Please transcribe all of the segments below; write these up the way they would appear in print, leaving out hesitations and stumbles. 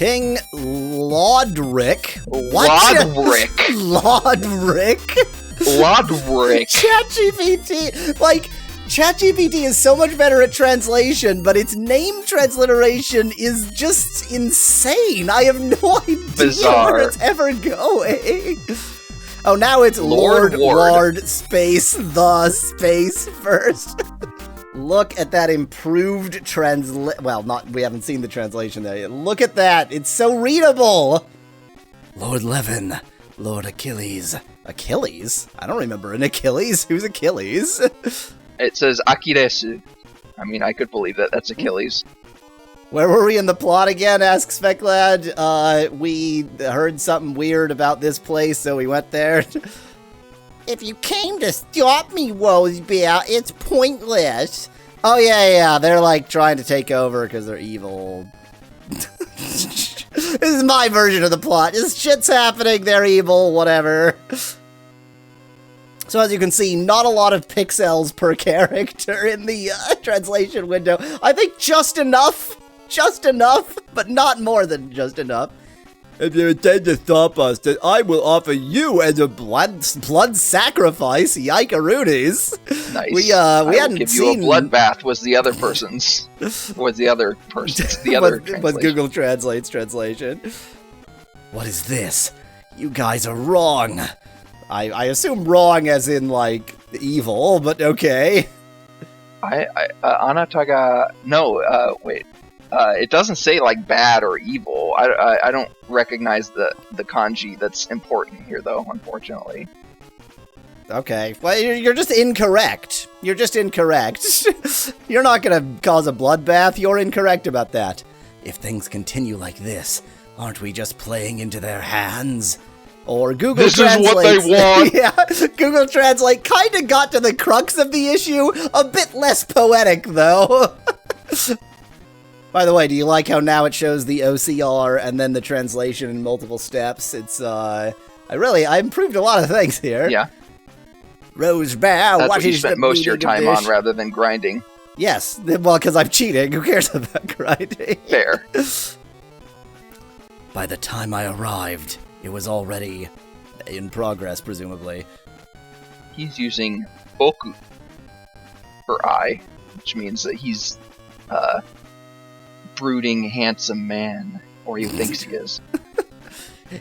King Lodrick. What? Lodrick? Lodrick. ChatGPT. Like, ChatGPT is so much better at translation, but its name transliteration is just insane. I have no idea where it's ever going. Oh, now it's Lord space the space first. Look at that improved we haven't seen the translation there yet. Look at that. It's so readable. Lord Levin, Lord Achilles. Achilles? I don't remember an Achilles. Who's Achilles? It says Akiresu. I mean, I could believe that. That's Achilles. Where were we in the plot again? Asks Specklad. We heard something weird about this place, so we went there. If you came to stop me, Wosebear, it's pointless. Oh, yeah, they're, like, trying to take over because they're evil. This is my version of the plot. This shit's happening, they're evil, whatever. So as you can see, not a lot of pixels per character in the translation window. I think just enough, but not more than just enough. If you intend to stop us, then I will offer you as a blood sacrifice, yikaroonies. Nice. We hadn't give seen... you a bloodbath was the other person's. Was the other person's. The other was Google Translate's translation. What is this? You guys are wrong. I assume wrong as in, like, evil, but okay. Anataga... No, wait. It doesn't say, like, bad or evil. I don't recognize the kanji that's important here, though, unfortunately. Okay. Well, you're just incorrect. You're just incorrect. You're not gonna cause a bloodbath. You're incorrect about that. If things continue like this, aren't we just playing into their hands? Or Google Translate. This is what they want! Yeah, Google Translate kind of got to the crux of the issue. A bit less poetic, though. By the way, do you like how now it shows the OCR and then the translation in multiple steps? It's, I improved a lot of things here. Yeah. Rose Bear, that's what you spent most of your time on rather than grinding. Yes, well, because I'm cheating. Who cares about grinding? Fair. By the time I arrived, it was already in progress, presumably. He's using Boku for I, which means that he's, brooding, handsome man, or he thinks he is.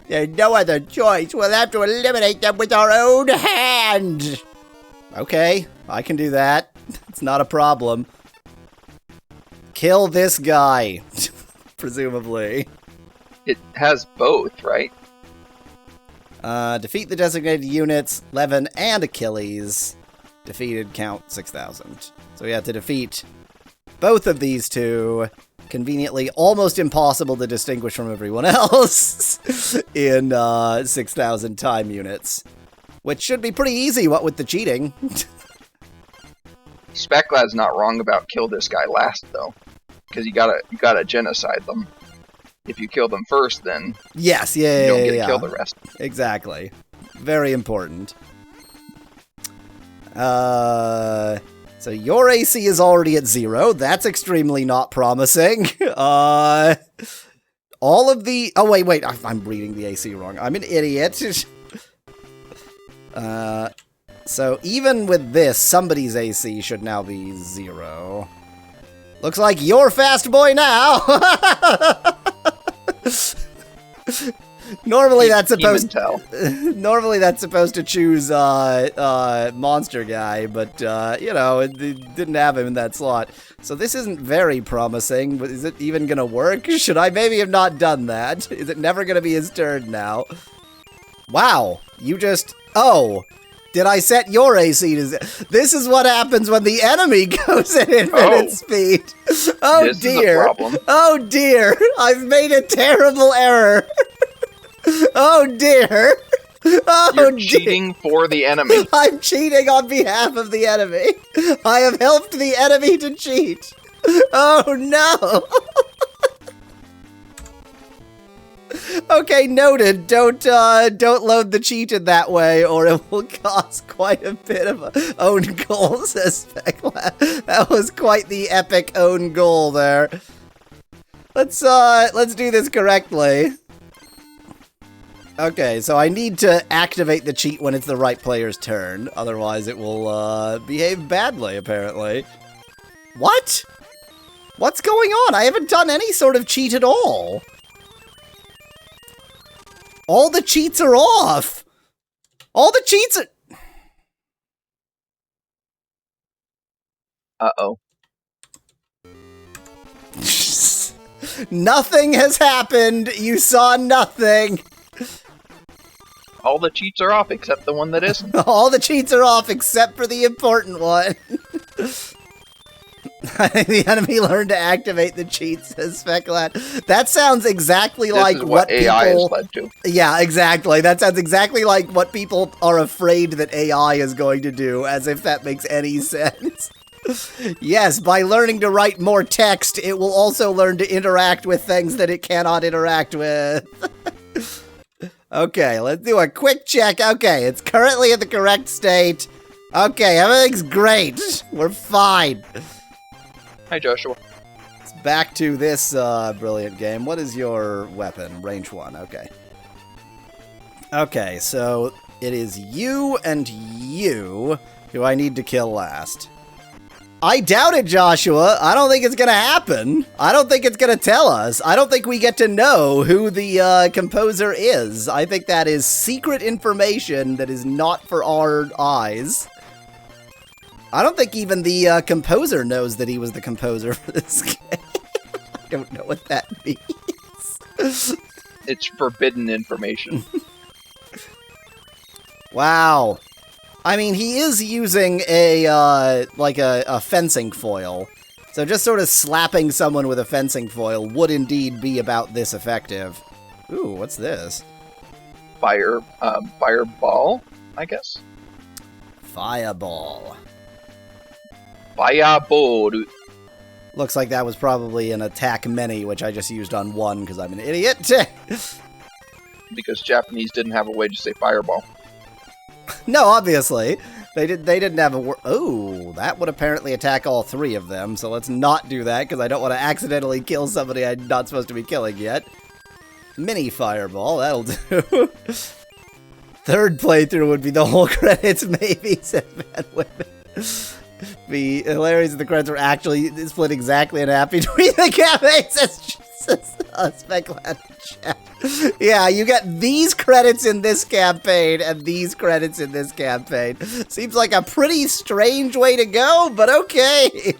There's no other choice. We'll have to eliminate them with our own hand. Okay, I can do that. It's not a problem. Kill this guy, presumably. It has both, right? Defeat the designated units, Levin and Achilles. Defeated, count 6,000. So we have to defeat both of these two. Conveniently almost impossible to distinguish from everyone else in 6,000 time units. Which should be pretty easy, what with the cheating. Specklad's not wrong about kill this guy last, though. Because you gotta genocide them. If you kill them first, then yes, you don't get to kill the rest. Exactly. Very important. So your AC is already at 0. That's extremely not promising. All of the... Oh, wait. I'm reading the AC wrong. I'm an idiot. So even with this, somebody's AC should now be 0. Looks like you're fast boy now. Normally that's supposed to choose monster guy, but it didn't have him in that slot. So this isn't very promising, but is it even gonna work? Should I maybe have not done that? Is it never gonna be his turn now? Wow, you just... Oh, did I set your AC to... This is what happens when the enemy goes at infinite speed. Oh this dear. Is a problem. Oh dear, I've made a terrible error. Oh dear! Oh, you're cheating for the enemy. I'm cheating on behalf of the enemy. I have helped the enemy to cheat. Oh no! Okay, noted. Don't load the cheat in that way, or it will cause quite a bit of a own goal, says Specklad. That was quite the epic own goal there. Let's do this correctly. Okay, so I need to activate the cheat when it's the right player's turn. Otherwise, it will behave badly, apparently. What? What's going on? I haven't done any sort of cheat at all. All the cheats are off. All the cheats are... Uh-oh. Nothing has happened. You saw nothing. All the cheats are off except the one that isn't. All the cheats are off except for the important one. The enemy learned to activate the cheats, says Speculad. That sounds exactly like what AI people... has led to. Yeah, exactly. That sounds exactly like what people are afraid that AI is going to do, as if that makes any sense. Yes, by learning to write more text, it will also learn to interact with things that it cannot interact with. Okay, let's do a quick check. Okay, it's currently in the correct state. Okay, everything's great. We're fine. Hi, Joshua. It's back to this brilliant game. What is your weapon? Range 1, okay. Okay, so it is you and you who I need to kill last. I doubt it, Joshua. I don't think it's gonna happen. I don't think it's gonna tell us. I don't think we get to know who the composer is. I think that is secret information that is not for our eyes. I don't think even the composer knows that he was the composer for this game. I don't know what that means. It's forbidden information. Wow. I mean, he is using a, like a fencing foil. So just sort of slapping someone with a fencing foil would indeed be about this effective. Ooh, what's this? Fireball, I guess? Fireball. Fireball. Looks like that was probably an attack many, which I just used on one because I'm an idiot. Because Japanese didn't have a way to say fireball. No, obviously. They didn't have a word. Oh, that would apparently attack all three of them, so let's not do that, because I don't want to accidentally kill somebody I'm not supposed to be killing yet. Mini fireball, that'll do. Third playthrough would be the whole credits, maybe, said Bad Women. Be hilarious if the credits were actually split exactly in half between the campaigns, says Speculad chat. Yeah, you get these credits in this campaign and these credits in this campaign. Seems like a pretty strange way to go, but okay.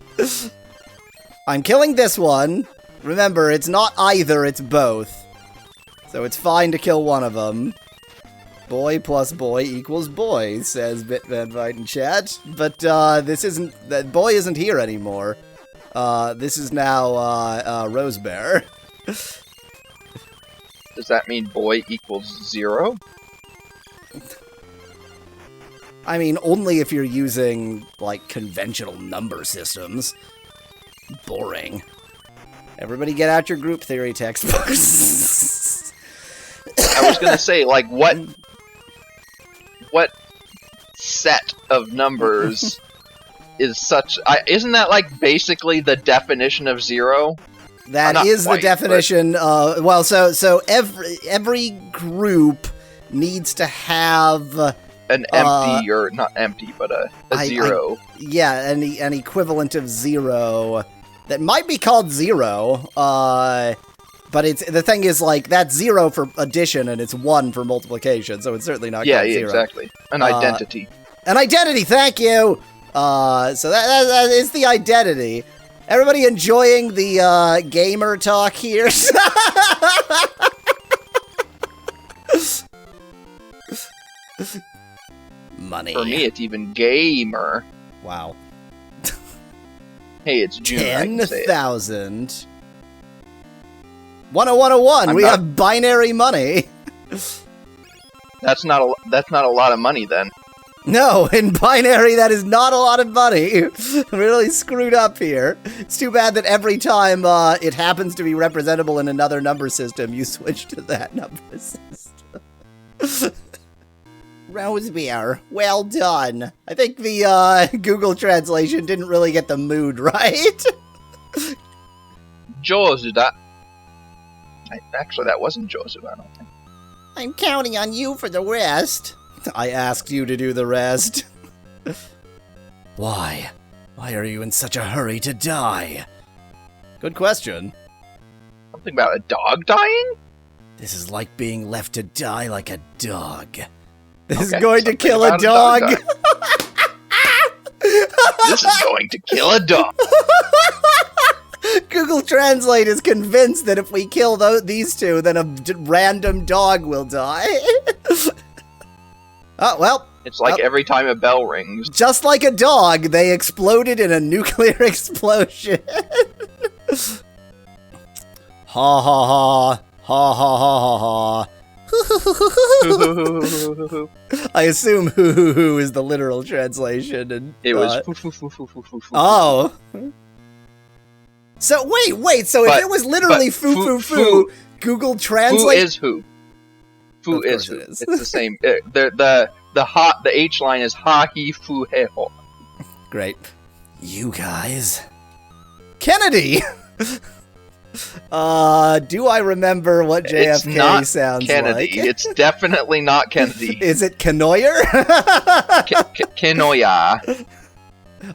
I'm killing this one. Remember, it's not either, it's both. So it's fine to kill one of them. Boy plus boy equals boy, says BitVanVite in chat. But this isn't... that boy isn't here anymore. This is now Rosebear. Does that mean boy equals 0? I mean, only if you're using, like, conventional number systems. Boring. Everybody get out your group theory textbooks. I was gonna say, like, what set of numbers is such... isn't that, like, basically the definition of 0? That is the definition. Well, so every group needs to have an empty, or not empty, but a 0. Yeah, an equivalent of 0 that might be called 0. But the thing is, like, that's 0 for addition and it's 1 for multiplication, so it's certainly not called 0. Yeah, exactly. An identity. An identity. Thank you. So that is the identity. Everybody enjoying the gamer talk here? Money. For me, it's even gamer. Wow. Hey, it's June. 10,000. 10101. We have binary money. That's not a lot of money then. No, in binary, that is not a lot of money. Really screwed up here. It's too bad that every time it happens to be representable in another number system, you switch to that number system. Rosebear, well done. I think the Google translation didn't really get the mood right. Josuda. Actually, that wasn't Joseph, I don't think. I'm counting on you for the rest. I asked you to do the rest. Why? Why are you in such a hurry to die? Good question. Something about a dog dying? This is like being left to die like a dog. This is Okay, going to something kill a about dog. dying. This is going to kill a dog. Google Translate is convinced that if we kill these two, then a random dog will die. Oh, well. It's like every time a bell rings. Just like a dog, they exploded in a nuclear explosion. Ha ha ha. Ha ha ha ha ha. I assume hoo hoo hoo is the literal translation. And It was. Oh. So wait. So if it was literally foo foo foo, Google Translate. Foo is who. Foo is who. It is. It's the same. The H line is ha he foo he ho. Great. You guys. Kennedy. Do I remember what JFK It's not sounds Kennedy. like? It's definitely not Kennedy. Is it Kenoyer? Kenoya.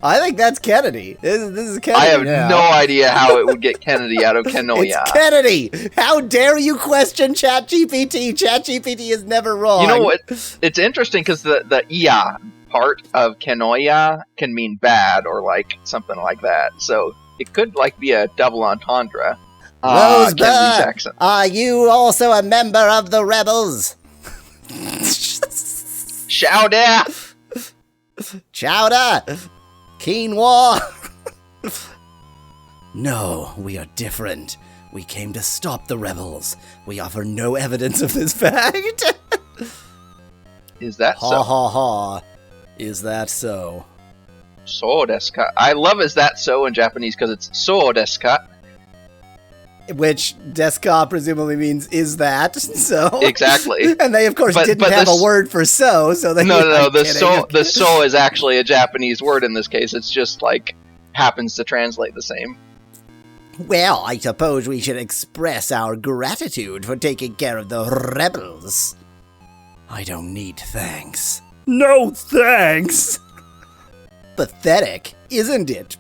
I think that's Kennedy. This is Kennedy. I have now. no idea how it would get Kennedy out of Kenoya. It's Kennedy. How dare you question ChatGPT? ChatGPT is never wrong. You know what? It's interesting because the iya part of Kenoya can mean bad or like something like that. So it could like be a double entendre. Rosebud, Kennedy's accent. are you also a member of the rebels? Chowder! Chowder! Quinoa! No, we are different. We came to stop the rebels. We offer no evidence of this fact. Is that Ha so? ha ha. Is that so? So desu ka. I love is that so in Japanese because it's so desu ka. Which deska presumably means is that so? Exactly. And they of course But didn't have a word for so they No. I'm The kidding. so is actually a Japanese word in this case. It's just like happens to translate the same. Well, I suppose we should express our gratitude for taking care of the rebels. I don't need thanks. No thanks! Pathetic, isn't it,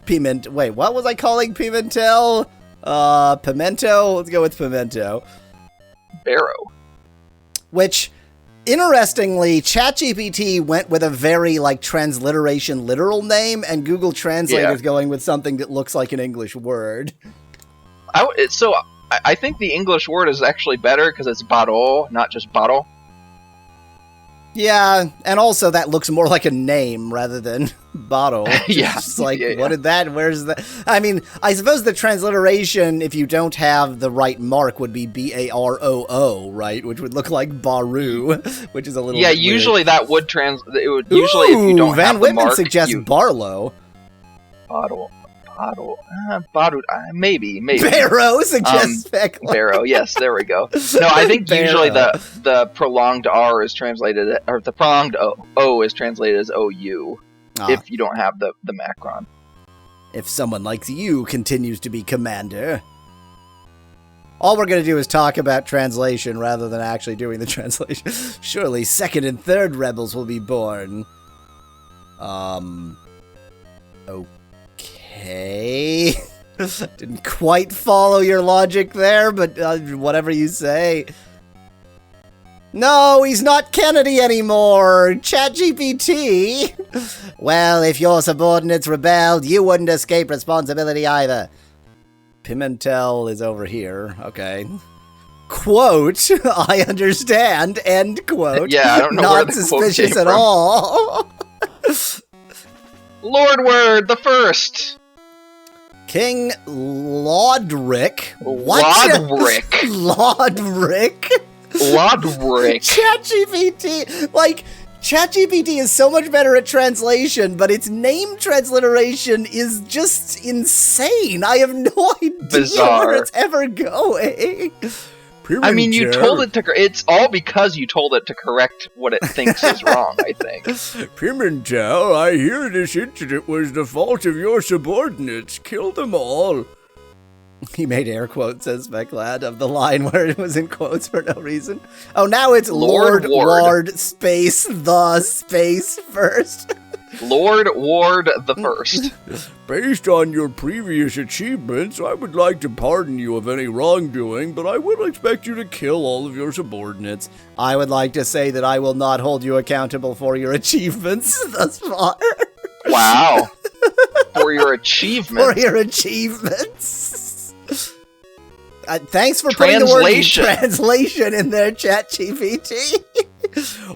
Wait, what was I calling Pimentel? Pimento? Let's go with Pimento. Barrow. Which, interestingly, ChatGPT went with a very, transliteration literal name, and Google Translate is going with something that looks like an English word. I think the English word is actually better because it's baro, not just baro. Yeah, and also that looks more like a name rather than bottle. Yeah. It's like, Yeah. what did that, where's that? I mean, I suppose the transliteration, if you don't have the right mark, would be B-A-R-O-O, right? Which would look like Baru, which is a little bit usually weird. that would translate. It would usually if you don't Van have the Whitman mark. suggests Barlow. Maybe. Barrow suggests Fekla. Barrow, yes, there we go. No, I think usually Barrow. the prolonged R is translated, or the prolonged O is translated as OU, if you don't have the macron. If someone like you continues to be commander. All we're going to do is talk about translation rather than actually doing the translation. Surely second and third rebels will be born. Okay. Didn't quite follow your logic there, but whatever you say. No, he's not Kennedy anymore. ChatGPT. Well, if your subordinates rebelled, you wouldn't escape responsibility either. Pimentel is over here. Okay. Quote, I understand. End quote. Yeah, I don't know where not the quote suspicious came at from. all. Lord Word the First. King Lodrick. What? Lodrick. Lodrick? Lodrick. ChatGPT. ChatGPT is so much better at translation, but its name transliteration is just insane. I have no idea Bizarre. where it's ever going. I mean, you told it to. It's all because you told it to correct what it thinks is wrong, I think. Pimentel, I hear this incident was the fault of your subordinates. Kill them all. He made air quotes, says Specklad, of the line where it was in quotes for no reason. Oh, now it's Lord Ward space the space first. Lord Ward the First. Based on your previous achievements, I would like to pardon you of any wrongdoing, but I will expect you to kill all of your subordinates. I would like to say that I will not hold you accountable for your achievements thus far. Wow. For your achievements. For your achievements. Thanks for putting the word translation in there, ChatGPT.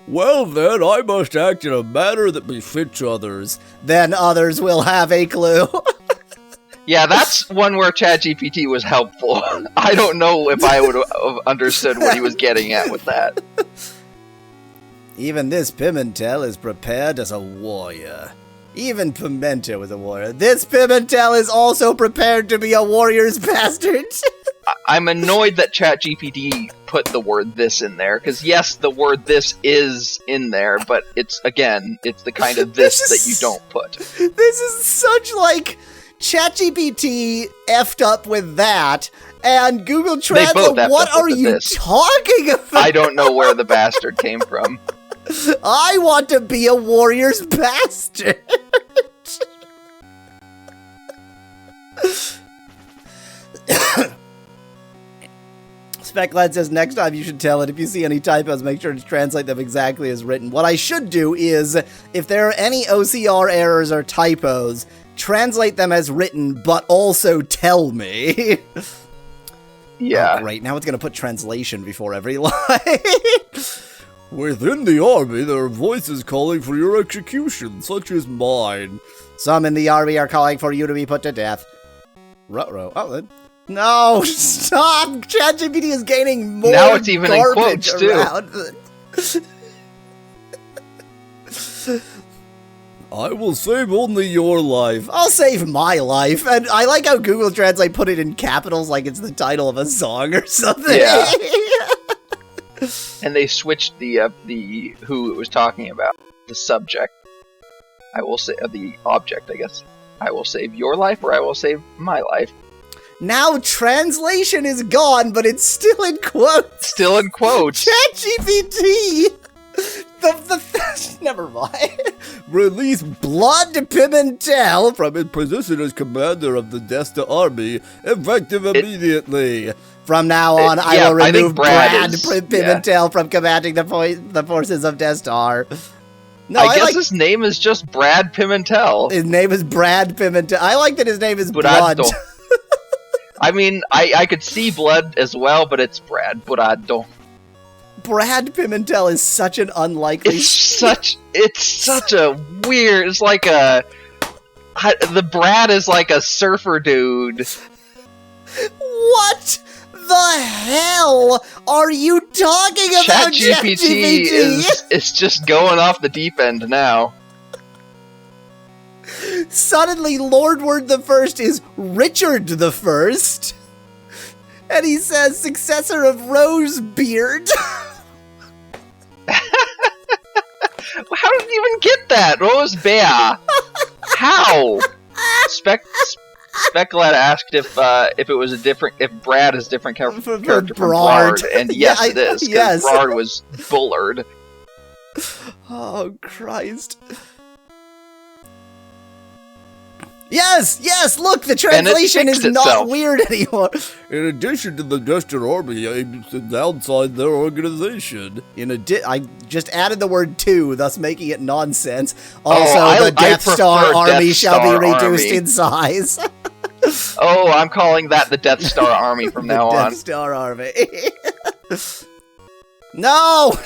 Well then, I must act in a manner that befits others. Then others will have a clue. Yeah, that's one where ChatGPT was helpful. I don't know if I would have understood what he was getting at with that. Even this Pimentel is prepared as a warrior. Even Pimento is a warrior. This Pimentel is also prepared to be a warrior's bastard. I'm annoyed that ChatGPT put the word "this" in there, because yes, the word "this" is in there, but it's the kind of this that you don't put. This is such, like, ChatGPT effed up with that, and Google Translate, what are you talking about? I don't know where the bastard came from. I want to be a warrior's bastard. Specklad says, next time you should tell it, if you see any typos, make sure to translate them exactly as written. What I should do is, if there are any OCR errors or typos, translate them as written, but also tell me. Yeah. Oh, great, now it's going to put translation before every line. Within the army, there are voices calling for your execution, such as mine. Some in the army are calling for you to be put to death. Ruh-roh. Oh, then. No, stop! ChatGPT is gaining more now it's even in quotes, too. I will save only your life. I'll save my life. And I like how Google Translate put it in capitals like it's the title of a song or something. Yeah. And they switched the who it was talking about. The subject. I will say the object, I guess. I will save your life, or I will save my life. Now translation is gone, but it's still in quotes. Still in quotes. ChatGPT. Never mind. Release Blood Pimentel from his position as commander of the Desta army, effective immediately. From now on, I will remove Brad Pimentel from commanding the forces of Destar. No, I guess his name is just Brad Pimentel. His name is Brad Pimentel. I like that his name is Blood. I mean, I could see Blood as well, but it's Brad. Burado. Brad Pimentel is such an unlikely... It's such a weird... It's like a... The Brad is like a surfer dude. What the hell are you talking about, ChatGPT? is just going off the deep end now. Suddenly, Lord Word the First is Richard the First, and he says successor of Rosebeard. How did you even get that, Rosebear? How? Specklad asked if it was if Brad is a different character from Brard, and yes, it is. Yes, Brard was Bullard. Oh Christ. Yes, look, the translation is not weird anymore. In addition to the Destron army aims to downsize their organization. I just added the word to, thus making it nonsense. Also, the Death Star army shall be reduced in size. Oh, I'm calling that the Death Star army from now on. Death Star army. No!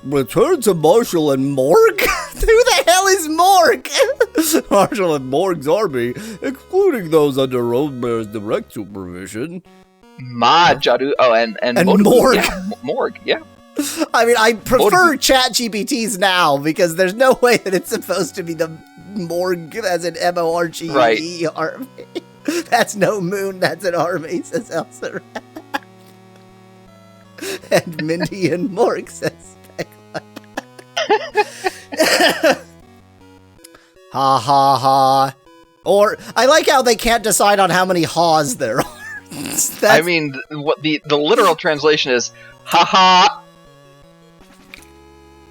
Return to Marshall and Morg? Who the hell is Morg? Marshall and Morg's army, excluding those under Rosebear's direct supervision. Jaru. Oh, and Morg. Yeah, Morg, yeah. I mean, I prefer ChatGPTs now, because there's no way that it's supposed to be the Morg as an MMORPG army. That's no moon, that's an army, says Elsa. And Mindy and Morg says ha ha ha. Or, I like how they can't decide on how many haws there are. I mean, what the literal translation is, haha.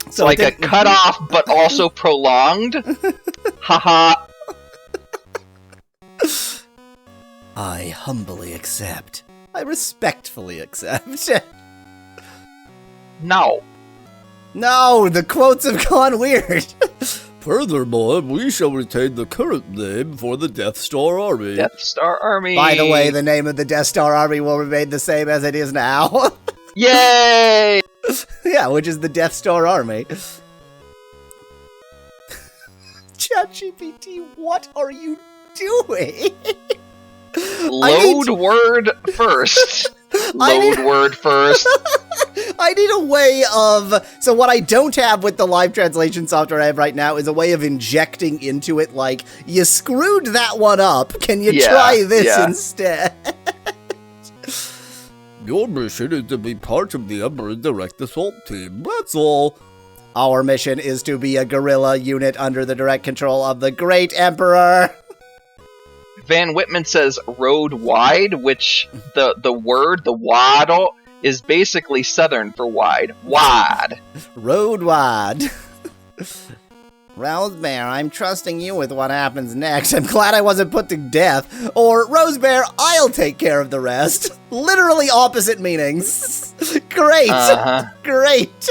It's like a cutoff, but also prolonged. Haha. I humbly accept. I respectfully accept. No. No, the quotes have gone weird. Furthermore, we shall retain the current name for the Death Star Army. Death Star Army. By the way, the name of the Death Star Army will remain the same as it is now. Yay! Yeah, which is the Death Star Army. ChatGPT, what are you doing? Load word first. Load word first. I need a way of... So what I don't have with the live translation software I have right now is a way of injecting into it, like, you screwed that one up. Can you try this instead? Your mission is to be part of the Emperor Direct Assault Team. That's all. Our mission is to be a guerrilla unit under the direct control of the Great Emperor. Van Whitman says road wide, which the word, the waddle, is basically Southern for wide. Wide. Road wide. Rosebear, I'm trusting you with what happens next. I'm glad I wasn't put to death. Or, Rosebear, I'll take care of the rest. Literally opposite meanings. Great. Great.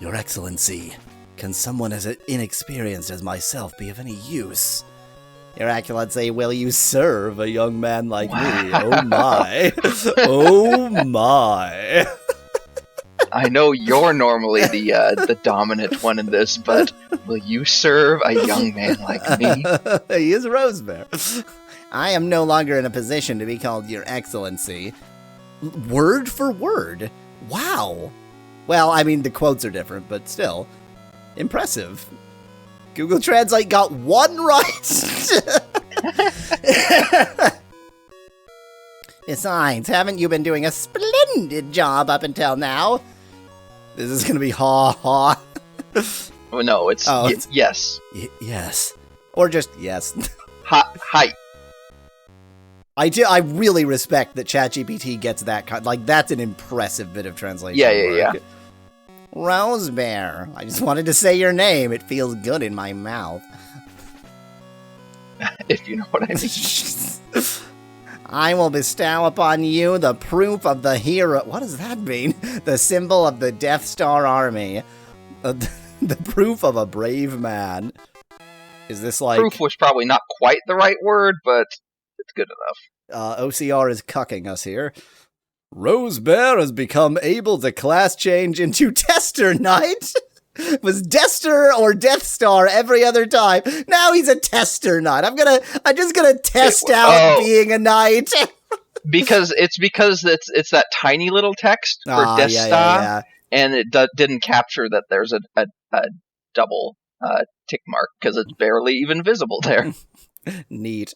Your Excellency, can someone as inexperienced as myself be of any use? Your Excellency, will you serve a young man like me? Oh my. Oh my. I know you're normally the dominant one in this, but will you serve a young man like me? He is Rosebear. I am no longer in a position to be called Your Excellency. Word for word. Wow. Well, I mean, the quotes are different, but still. Impressive. Google Translate got one right. Besides, haven't you been doing a splendid job up until now? This is going to be ha-ha. Oh, no, it's yes. Yes. Or just yes. Hi. I really respect that ChatGPT gets that like, that's an impressive bit of translation work. Yeah. Rosebear, I just wanted to say your name. It feels good in my mouth. If you know what I mean. I will bestow upon you the proof of the hero. What does that mean? The symbol of the Death Star Army. The proof of a brave man. Is this like... Proof was probably not quite the right word, but it's good enough. OCR is cucking us here. Rosebear has become able to class change into Tester Knight. Was Dester or Death Star every other time. Now he's a Tester Knight. I'm just gonna test out being a knight. because it's that tiny little text for Death Star, and it didn't capture that there's a double tick mark because it's barely even visible there. Neat.